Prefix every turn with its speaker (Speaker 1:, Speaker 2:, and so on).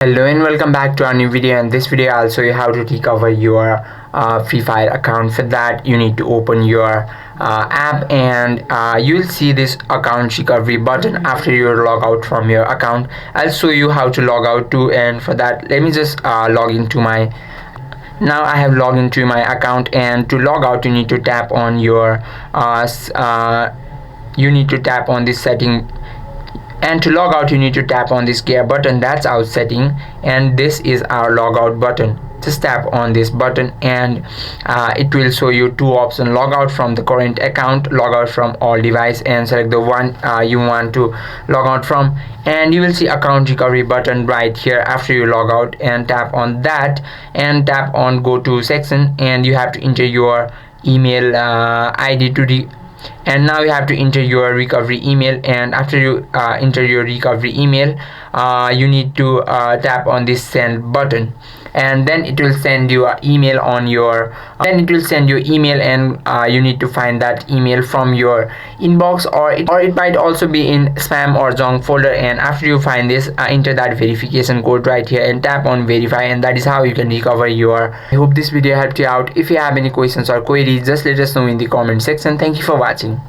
Speaker 1: Hello and welcome back to our new video. In this video I'll show you how to recover your Free Fire account. For that you need to open your app and you'll see this account recovery button after you log out from your account. I'll show you how to log out too, and for that let me just log into my. Now I have logged into my account, and to log out you need to tap on your you need to tap on this setting, and to log out you need to tap on this gear button. That's our setting, and this is our logout button. Just tap on this button and it will show you two options: log out from the current account, log out from all device, and select the one you want to log out from, and you will see account recovery button right here after you log out, and tap on that and tap on go to section, and you have to enter your email ID and now you have to enter your recovery email. And after you enter your recovery email, you need to tap on this send button, and then it will send you an email on your email, and you need to find that email from your inbox, or it might also be in spam or junk folder. And after you find this, enter that verification code right here and tap on verify, and that is how you can recover your. I hope this video helped you out. If you have any questions or queries, just let us know in the comment section. Thank you for watching.